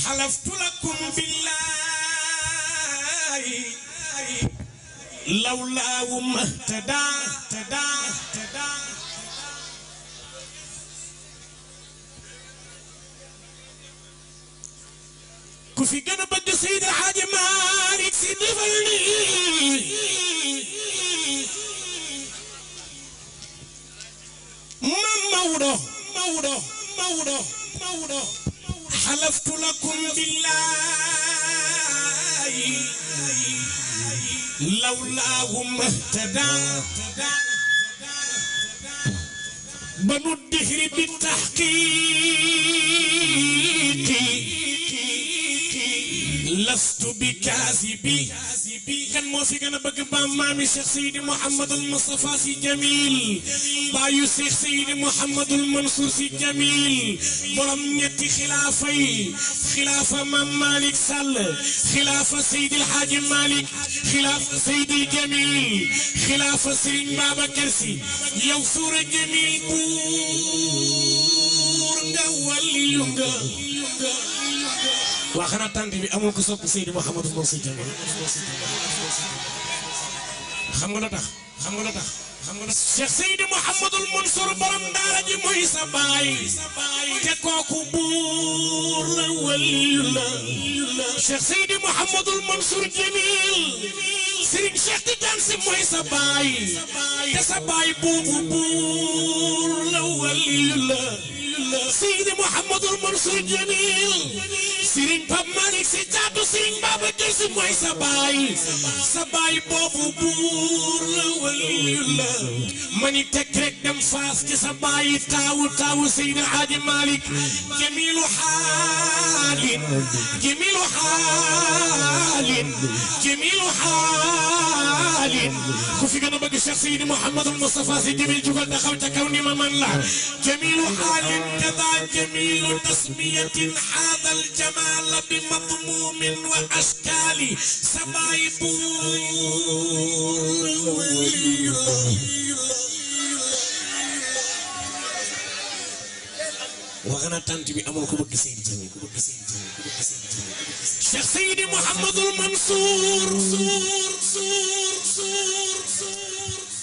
حلفت لكم بالله لولا ما اهتدى كفي قلب سيد الحاج مالك سيد فلني مورو حلفت لكم بالله لولا ما اهتدى بنو الدهر بالتحقيق لست بكاذبي كان موسيقى انا بقى مامي شيخ سيدي محمد المصطفى سي جميل بايو شيخ سيدي محمد المنصور سي جميل برم نيتي خلافه مام مالك سال خلافه سيدي الحاج مالك خلافه سيدي جميل خلافه سيدي بابا كرسي يو سورة جميل بور ولي يونغا واخنا تانتي بي امول كو سوب سيدي محمد المنصور جميل xam nga la tax Cheikh Seydi Mouhamadul Mansour borom daara ji muy sa baay te kooku buur la waliyu la Cheikh Seydi Mouhamadul Mansour Jamil Serigne Cheikh Tidiane Sy mooy sa baay te sa baay boobu buur la waliyu la Seydi Mouhamadul Mansour Jamil Serigne Pape Malick Sy Jaatu Serigne Babacar Sy mooy sa baay boobu buur la waliyu la mani tek rek dem faas ci sa baay taawu Seydi Hadji Malick jamilu xaalin ku fi gën a bëgg Cheikh Seydi Mouhamadul Moustapha Sy Jamil jugal taxaw ca kaw ni ma man la jamilu xaalin kada jamilu tasmiyatin haada al jamal bi madmumin wa ashkali sa baay وانا تانتي بي امول كو بك سيدي جميل شيخ سيدي محمد المنصور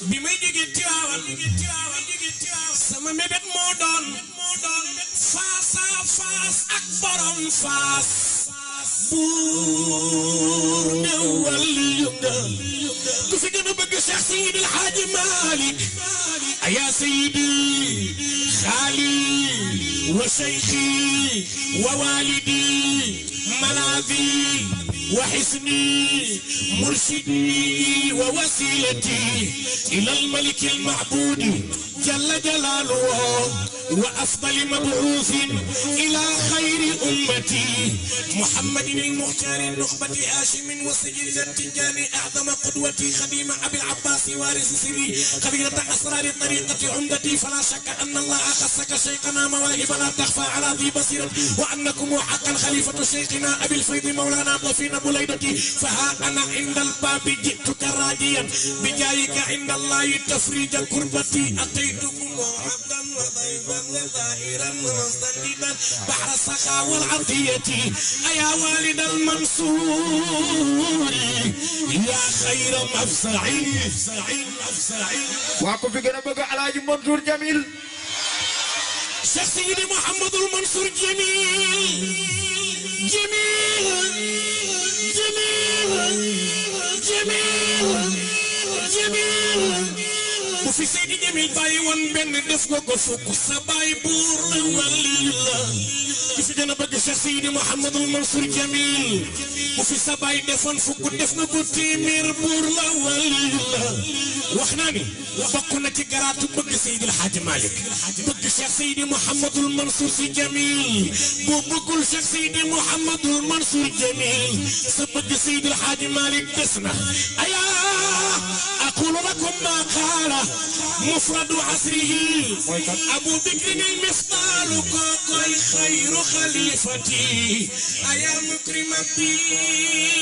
بما يجي تياوان سما مبت مودون فاس اكبرم فاس بور نولي يونغا كفي كانوا بقى شيخ سيدي الحاج مالك يا سيدي خالي وشيخي ووالدي ملاذي وحسني مرشدي ووسيلتي إلى الملك المعبود جل جلاله وأفضل مبعوث إلى خير أمتي محمد المختار النخبة هاشم وسجل التجاني أعظم قدوتي خديم أبي العباس وارث سري خبيرة أسرار الطريقة عمدتي فلا شك أن الله أخصك شيخنا مواهب لا تخفى على ذي بصيرة وأنكم حقا خليفة شيخنا أبي الفيض مولانا عبد الفين بليدتي فها أنا عند الباب جئتك راجيا بجايك عند الله تفريج كربتي أتيتكم عبدا وضيفا وظاهرا مستنددا بحر السخاء والعطية أيا والد المنصور يا خير مفزعي واكو في قلبك على منصور جميل شيخ سيدي محمد المنصور جميل وفي سيدي جميل باي وان بن دفكو فوق سباي بور ولي الله كيف جانا بقى شيخ سيدي محمد المنصور جميل وفي سباي دفن فوق دفنكو تيمير بور ولي الله وخناني وبقنا تقرات بقى سيدي الحاج مالك بقى شيخ سيدي محمد المنصور سي جميل بقول شيخ سيدي محمد المنصور جميل سبق سيدي الحاج مالك تسمع أيا أقول لكم ما قال مفرد عصره أبو بكر المفضال كوكوي خير خليفتي أيا مكرم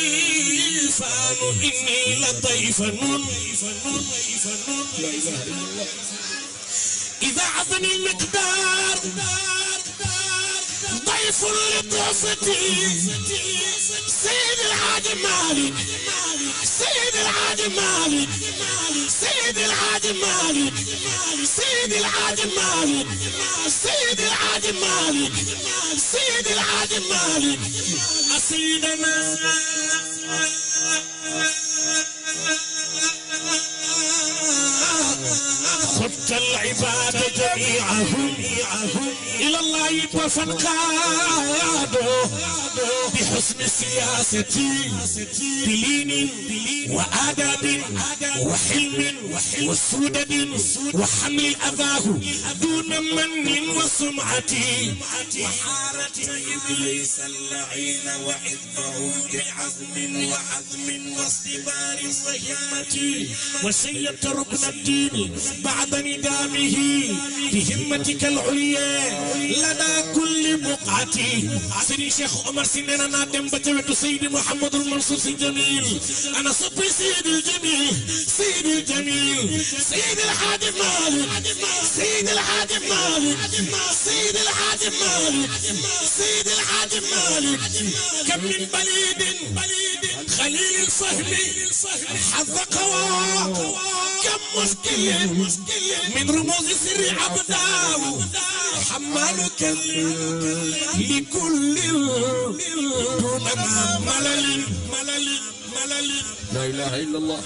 الضيفان إني لطيف نون إذا عظني المقدار ضيف لطوفتي سيد الحاج مالك سيد الحاج مالك سيد الحاج مالك سيد الحاج مالك سيد الحاج مالك سيد الحاج مالك سيدنا خدت العباد جميعهم إلى الله فانقادوا بحسن سياستي بلين وآداب وحلم وسودد وحمل أذاه دون من وسمعتي وحارة إبليس اللعين وحفظهم بعزم وعزم واصطبار وهمتي وسيدت ركن الدين بعد ندامه بهمتك العليا لدى كل بقعتي سيدي شيخ عمر سننا نادم بتويت سيدي محمد المنصور الجميل انا صبي سيد الجميل سيد الجميل سيد الحاج مالك سيد الحاج مالك سيد الحاج مالك سيد الحاج مالك كم من بليد خليل الفهم حظ قواه كم مشكل من رموز سر عبداه حمالك لكل دون ملل لا اله الا الله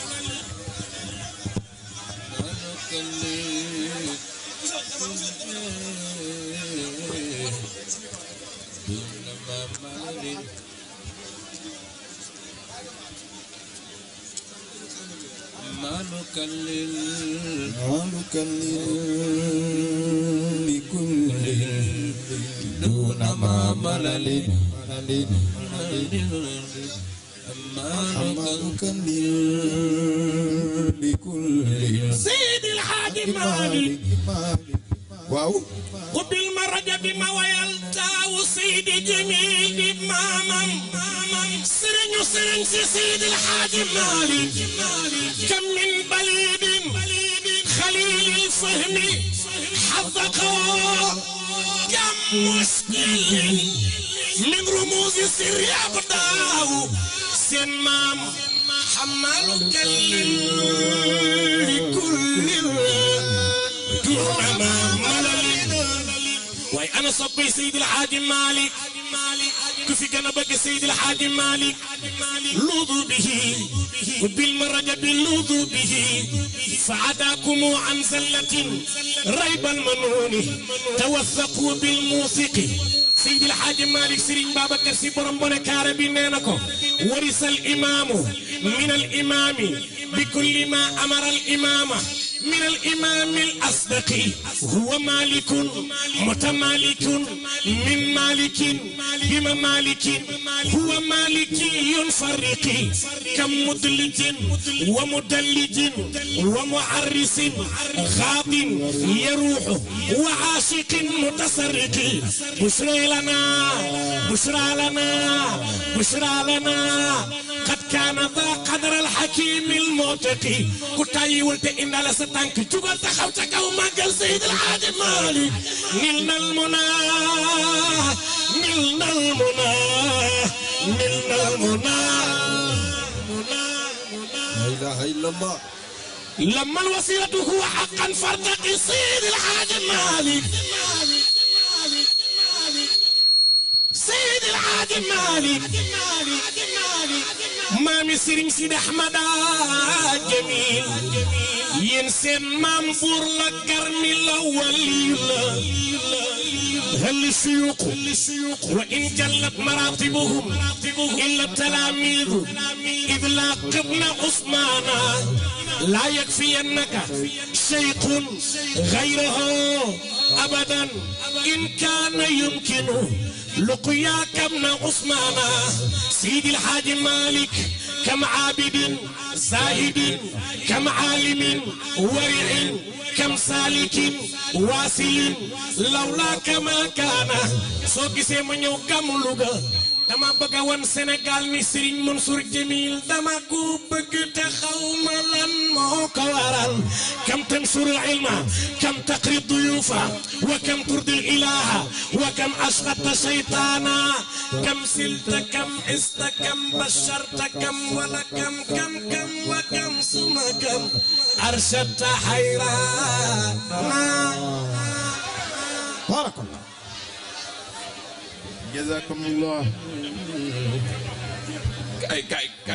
ما نكلل لكل دون ما ملل ما نكلل لكل سيد الحاج مالك واو وبالمرجة بما ويلتاو سيد جميل مامم سرن سيد الحاج مالك كم من بليد خليل الفهم حظقا كم مشكل من رموز سر أبداو سمام حمالك لكل دون ما ملل واي انا صبي سيد الحاج مالك كفي كان بقى سيد الحاج مالك لوذوا به وبالمرجة باللوذوا به فعداكم عن زلة ريب المنون توثقوا بالموثق سيد الحاج مالك سيرين بابا كرسي برمبون كاربي نينكو ورث الإمام من الإمام بكل ما أمر الإمام من الإمام الأصدق هو مالك متمالك من مالك بممالك هو مالكي فرقي كم مدلج ومدلج ومعرس غاض يروح وعاشق متسرق بشرى لنا بشرى لنا بشرى لنا قد كان ذا قدر الحكيم الموتقي كتاي ولت إن على ستانك جوجل تخوتك ومانجل سيد الحاج مالك نلنا المنى نلنا المنى نلنا المنى لا اله الا الله لما الوسيلة هو حقا فارتقي سيد الحاج مالك سيد الحاج مالك مامي سيرين سيد احمد جميل ينسين مامبور لكرمي الاول هل الشيوخ وان جلت مراتبهم الا التلاميذ اذ لاقبنا عثمانا لا يكفي انك شيخ غيره ابدا ان كان يمكن لقياك ابن عثمان سيد الحاج مالك كم عابد زاهد كم عالم ورع كم سالك واصل لولاك ما كان سوكي سيمنيو كم لغا dama bëgg woon Sénégal ni Serigne Mansour Jamil dama ko bëgg te xawma lan moo ko waral kam tansuru ilma kam taqri duyufa wa kam turdi ilaha wa kam ashqata shaytana kam silta kam ista kam basharta kam wala kam wa kam suma kam arshadta hayra barakallah jazakumullah kay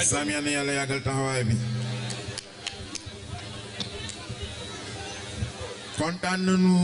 Sami yàlla yàlla yàggal taxawaay bi kontaan nañu